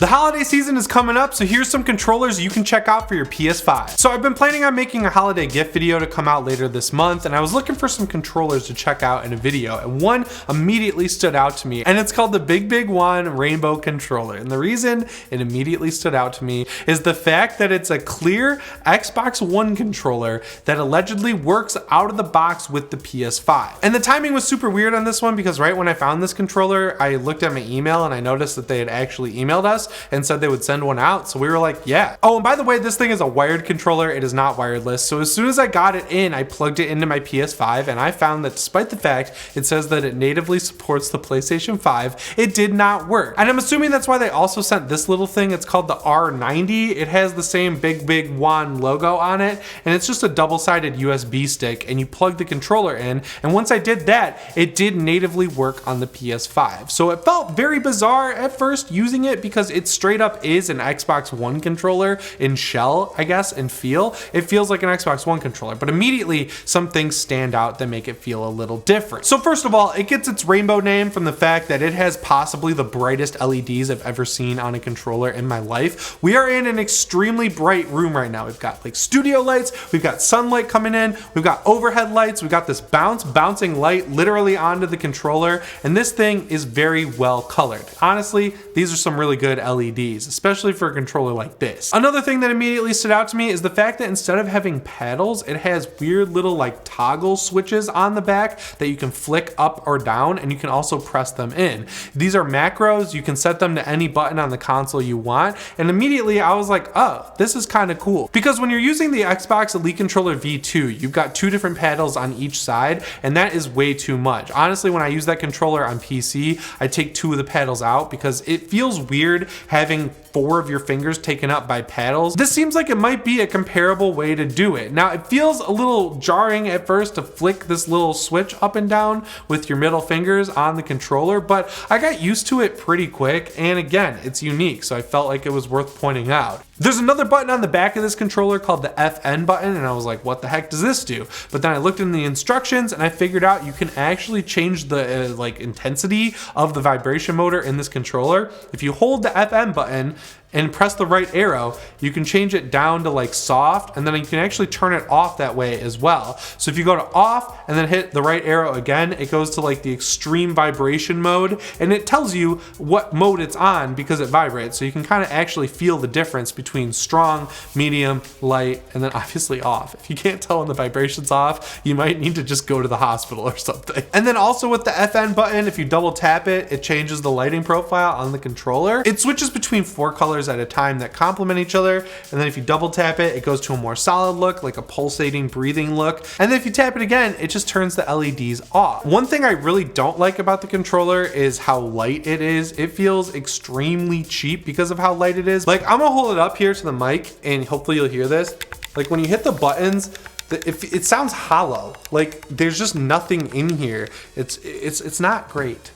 The holiday season is coming up, so here's some controllers you can check out for your PS5. So I've been planning on making a holiday gift video to come out later this month, and I was looking for some controllers to check out in a video, and one immediately stood out to me, and it's called the Big One Rainbow Controller. And the reason it immediately stood out to me is the fact that it's a clear Xbox One controller that allegedly works out of the box with the PS5. And the timing was super weird on this one because right when I found this controller, I looked at my email and I noticed that they had actually emailed us and said they would send one out, so we were like, yeah. Oh, and by the way, this thing is a wired controller, it is not wireless, so as soon as I got it in, I plugged it into my PS5, and I found that despite the fact it says that it natively supports the PlayStation 5, it did not work. And I'm assuming that's why they also sent this little thing. It's called the R90. It has the same Big One logo on it, and it's just a double-sided USB stick, and you plug the controller in, and once I did that, it did natively work on the PS5. So it felt very bizarre at first using it because it straight up is an Xbox One controller in shell, I guess, and feel. It feels like an Xbox One controller, but immediately some things stand out that make it feel a little different. So first of all, it gets its rainbow name from the fact that it has possibly the brightest LEDs I've ever seen on a controller in my life. We are in an extremely bright room right now. We've got like studio lights, we've got sunlight coming in, we've got overhead lights, we've got this bouncing light literally onto the controller, and this thing is very well colored. Honestly, these are some really good LEDs, especially for a controller like this. Another thing that immediately stood out to me is the fact that instead of having paddles, it has weird little like toggle switches on the back that you can flick up or down, and you can also press them in. These are macros, you can set them to any button on the console you want, and immediately I was like, oh, this is kind of cool. Because when you're using the Xbox Elite Controller V2, you've got two different paddles on each side, and that is way too much. Honestly, when I use that controller on PC, I take two of the paddles out because it feels weird having four of your fingers taken up by paddles. This seems like it might be a comparable way to do it. Now, it feels a little jarring at first to flick this little switch up and down with your middle fingers on the controller, but I got used to it pretty quick, and again, it's unique, so I felt like it was worth pointing out. There's another button on the back of this controller called the FN button, and I was like, what the heck does this do? But then I looked in the instructions and I figured out you can actually change the intensity of the vibration motor in this controller. If you hold the FN button and press the right arrow, you can change it down to like soft, and then you can actually turn it off that way as well. So if you go to off and then hit the right arrow again, it goes to like the extreme vibration mode, and it tells you what mode it's on because it vibrates. So you can kind of actually feel the difference between strong, medium, light, and then obviously off. If you can't tell when the vibration's off, you might need to just go to the hospital or something. And then also with the FN button, if you double tap it, it changes the lighting profile on the controller. It switches between four colors at a time that complement each other, and then if you double tap it, it goes to a more solid look, like a pulsating, breathing look, and then if you tap it again, it just turns the LEDs off. One thing I really don't like about the controller is how light it is. It feels extremely cheap because of how light it is. Like, I'm gonna hold it up here to the mic, and hopefully you'll hear this. Like, when you hit the buttons, it sounds hollow. Like, there's just nothing in here. It's not great.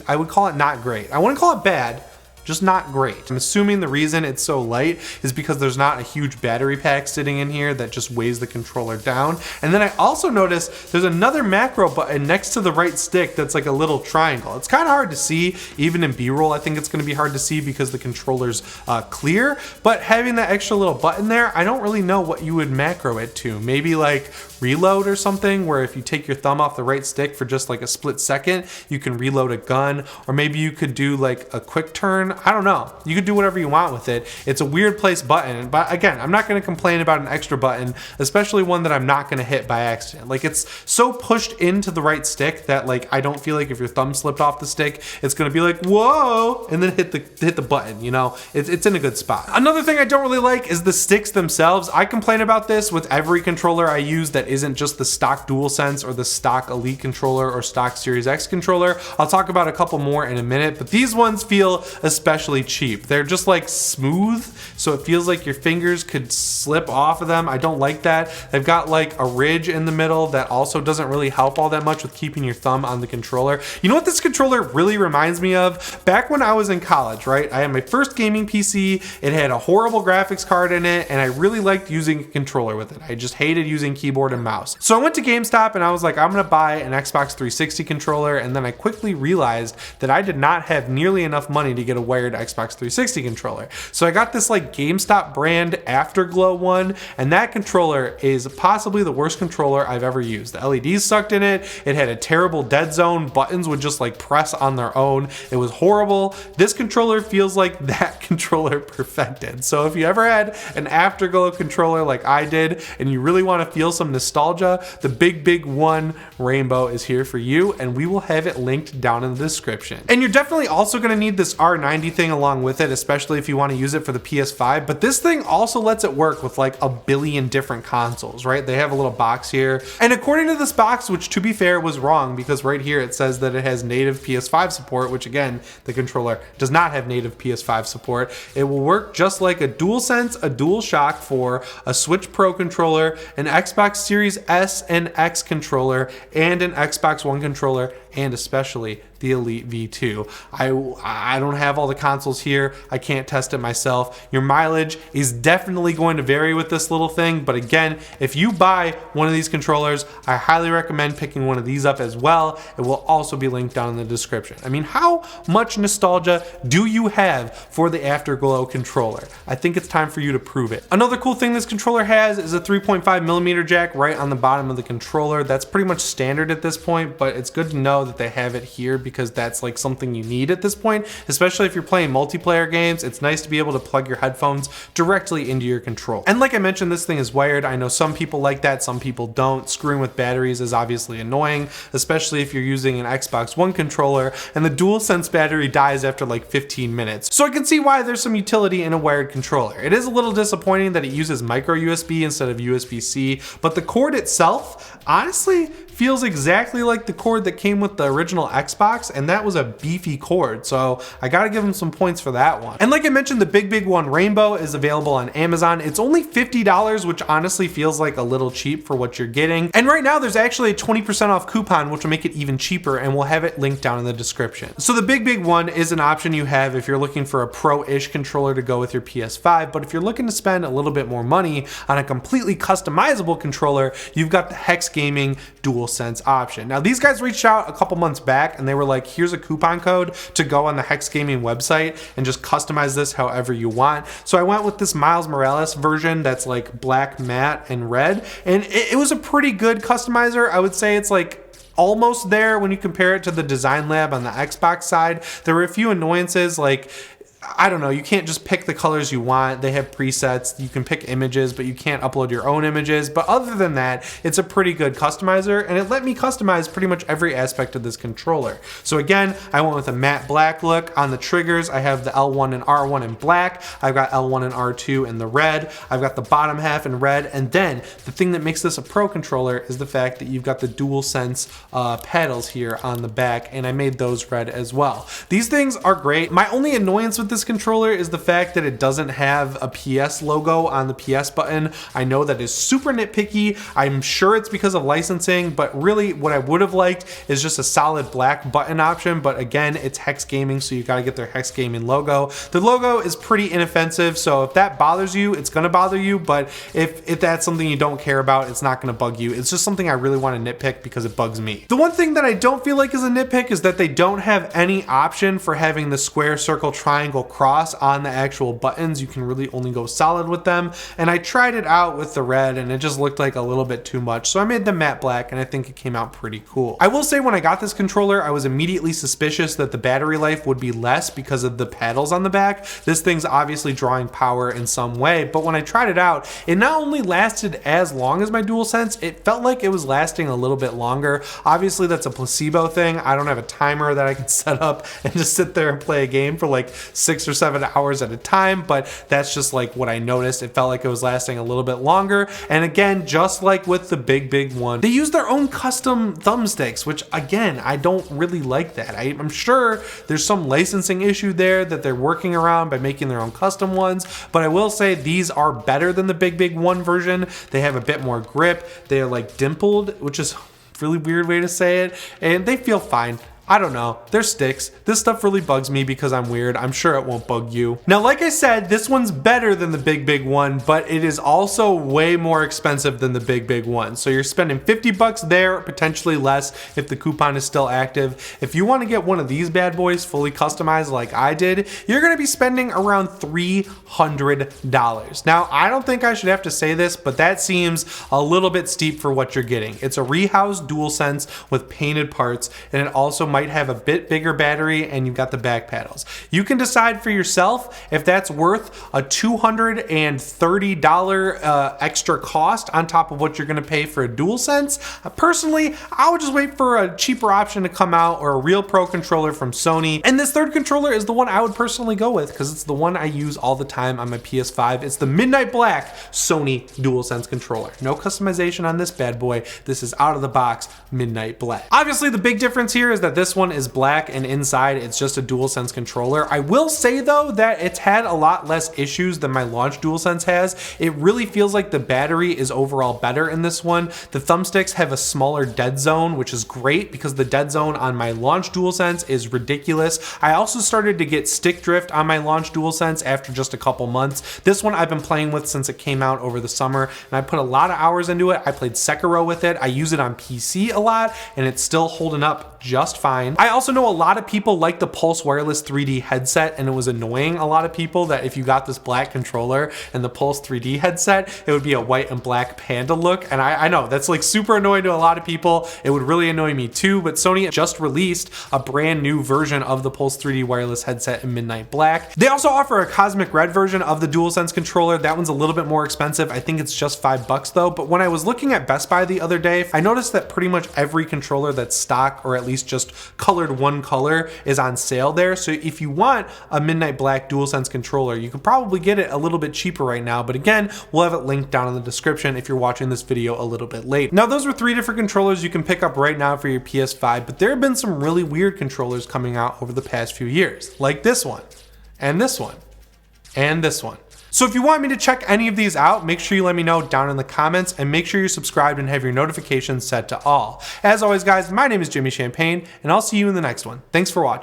I would call it not great. I wouldn't call it bad, just not great. I'm assuming the reason it's so light is because there's not a huge battery pack sitting in here that just weighs the controller down. And then I also noticed there's another macro button next to the right stick that's like a little triangle. It's kind of hard to see, even in B-roll. I think it's gonna be hard to see because the controller's clear, but having that extra little button there, I don't really know what you would macro it to. Maybe like reload or something, where if you take your thumb off the right stick for just like a split second, you can reload a gun, or maybe you could do like a quick turn. I don't know. You could do whatever you want with it. It's a weird placed button, but again, I'm not going to complain about an extra button, especially one that I'm not going to hit by accident. Like, it's so pushed into the right stick that like I don't feel like if your thumb slipped off the stick, it's going to be like, whoa, and then hit the button, you know? It's in a good spot. Another thing I don't really like is the sticks themselves. I complain about this with every controller I use that isn't just the stock DualSense or the stock Elite controller or stock Series X controller. I'll talk about a couple more in a minute, but these ones feel especially cheap. They're just like smooth, so it feels like your fingers could slip off of them. I don't like that. They've got like a ridge in the middle that also doesn't really help all that much with keeping your thumb on the controller. You know what this controller really reminds me of? Back when I was in college, right? I had my first gaming PC. It had a horrible graphics card in it, and I really liked using a controller with it. I just hated using keyboard and mouse. So I went to GameStop and I was like, I'm gonna buy an Xbox 360 controller, and then I quickly realized that I did not have nearly enough money to get a wired Xbox 360 controller. So I got this like GameStop brand Afterglow one, and that controller is possibly the worst controller I've ever used. The LEDs sucked in it. It had a terrible dead zone. Buttons would just like press on their own. It was horrible. This controller feels like that controller perfected. So if you ever had an Afterglow controller like I did, and you really want to feel some nostalgia, the Big One Rainbow is here for you, and we will have it linked down in the description. And you're definitely also going to need this R90 thing along with it, especially if you want to use it for the PS5, but this thing also lets it work with like a billion different consoles, right? They have a little box here, and according to this box, which to be fair was wrong, because right here it says that it has native PS5 support, which again, the controller does not have native PS5 support. It will work just like a DualSense, a DualShock 4, a Switch Pro controller, an Xbox Series S and X controller, and an Xbox One controller, and especially the Elite V2. I don't have all the consoles here. I can't test it myself. Your mileage is definitely going to vary with this little thing, but again, if you buy one of these controllers, I highly recommend picking one of these up as well. It will also be linked down in the description. I mean, how much nostalgia do you have for the Afterglow controller? I think it's time for you to prove it. Another cool thing this controller has is a 3.5mm jack right on the bottom of the controller. That's pretty much standard at this point, but it's good to know that they have it here because that's like something you need at this point, especially if you're playing multiplayer games. It's nice to be able to plug your headphones directly into your control. And like I mentioned, this thing is wired. I know some people like that, some people don't. Screwing with batteries is obviously annoying, especially if you're using an Xbox One controller and the DualSense battery dies after like 15 minutes. So I can see why there's some utility in a wired controller. It is a little disappointing that it uses micro USB instead of USB-C, but the cord itself, honestly, feels exactly like the cord that came with the original Xbox, and that was a beefy cord, so I gotta give them some points for that one. And like I mentioned, the Big One Rainbow is available on Amazon. It's only $50, which honestly feels like a little cheap for what you're getting. And right now there's actually a 20% off coupon, which will make it even cheaper, and we'll have it linked down in the description. So the Big One is an option you have if you're looking for a pro-ish controller to go with your PS5, but if you're looking to spend a little bit more money on a completely customizable controller, you've got the Hex Gaming DualSense option. Now these guys reached out a couple months back and they were like, here's a coupon code to go on the Hex Gaming website and just customize this however you want. So I went with this Miles Morales version that's like black, matte, and red, and it was a pretty good customizer. I would say it's like almost there when you compare it to the Design Lab on the Xbox side. There were a few annoyances, like I don't know, you can't just pick the colors you want. They have presets. You can pick images, but you can't upload your own images. But other than that, it's a pretty good customizer, and it let me customize pretty much every aspect of this controller. So again, I went with a matte black look. On the triggers, I have the L1 and R1 in black. I've got L1 and R2 in the red. I've got the bottom half in red. And then the thing that makes this a pro controller is the fact that you've got the DualSense paddles here on the back, and I made those red as well. These things are great. My only annoyance with this controller is the fact that it doesn't have a PS logo on the PS button. I know that is super nitpicky. I'm sure it's because of licensing, but really what I would have liked is just a solid black button option. But again, it's Hex Gaming, so you got to get their Hex Gaming logo. The logo is pretty inoffensive, so if that bothers you, it's going to bother you. But if that's something you don't care about, it's not going to bug you. It's just something I really want to nitpick because it bugs me. The one thing that I don't feel like is a nitpick is that they don't have any option for having the square, circle, triangle, cross on the actual buttons. You can really only go solid with them, and I tried it out with the red and it just looked like a little bit too much, so I made them matte black and I think it came out pretty cool. I will say when I got this controller, I was immediately suspicious that the battery life would be less because of the paddles on the back. This thing's obviously drawing power in some way, but when I tried it out, it not only lasted as long as my DualSense, it felt like it was lasting a little bit longer. Obviously that's a placebo thing. I don't have a timer that I can set up and just sit there and play a game for like 6 or 7 hours at a time, but that's just like what I noticed. It felt like it was lasting a little bit longer. And again, just like with the Big One, they use their own custom thumbsticks, which again, I don't really like that. I'm sure there's some licensing issue there that they're working around by making their own custom ones, but I will say these are better than the Big One version. They have a bit more grip. They're like dimpled, which is a really weird way to say it, and they feel fine. I don't know, they're sticks. This stuff really bugs me because I'm weird. I'm sure it won't bug you. Now, like I said, this one's better than the big one, but it is also way more expensive than the big one. So you're spending 50 bucks there, potentially less if the coupon is still active. If you want to get one of these bad boys fully customized like I did, you're going to be spending around $300. Now, I don't think I should have to say this, but that seems a little bit steep for what you're getting. It's a rehoused DualSense with painted parts, and it also might have a bit bigger battery, and you've got the back paddles. You can decide for yourself if that's worth a $230 extra cost on top of what you're going to pay for a DualSense. Personally, I would just wait for a cheaper option to come out, or a real Pro controller from Sony. And this third controller is the one I would personally go with because it's the one I use all the time on my PS5. It's the Midnight Black Sony DualSense controller. No customization on this bad boy. This is out of the box Midnight Black. Obviously, the big difference here is that this one is black and inside it's just a DualSense controller. I will say though that it's had a lot less issues than my launch DualSense has. It really feels like the battery is overall better in this one. The thumbsticks have a smaller dead zone, which is great because the dead zone on my launch DualSense is ridiculous. I also started to get stick drift on my launch DualSense after just a couple months. This one I've been playing with since it came out over the summer, and I put a lot of hours into it. I played Sekiro with it. I use it on PC a lot, and it's still holding up just fine. I also know a lot of people like the Pulse Wireless 3D headset, and it was annoying a lot of people that if you got this black controller and the Pulse 3D headset, it would be a white and black panda look. And I know that's like super annoying to a lot of people. It would really annoy me too, but Sony just released a brand new version of the Pulse 3D wireless headset in Midnight Black. They also offer a Cosmic Red version of the DualSense controller. That one's a little bit more expensive. I think it's just $5 though. But when I was looking at Best Buy the other day, I noticed that pretty much every controller that's stock, or at least just colored one color, is on sale there. So if you want a Midnight Black DualSense controller, you could probably get it a little bit cheaper right now. But again, we'll have it linked down in the description if you're watching this video a little bit late. Now, those were 3 different controllers you can pick up right now for your PS5, but there have been some really weird controllers coming out over the past few years, like this one, and this one, and this one. So if you want me to check any of these out, make sure you let me know down in the comments, and make sure you're subscribed and have your notifications set to all. As always, guys, my name is Jimmy Champagne, and I'll see you in the next one. Thanks for watching.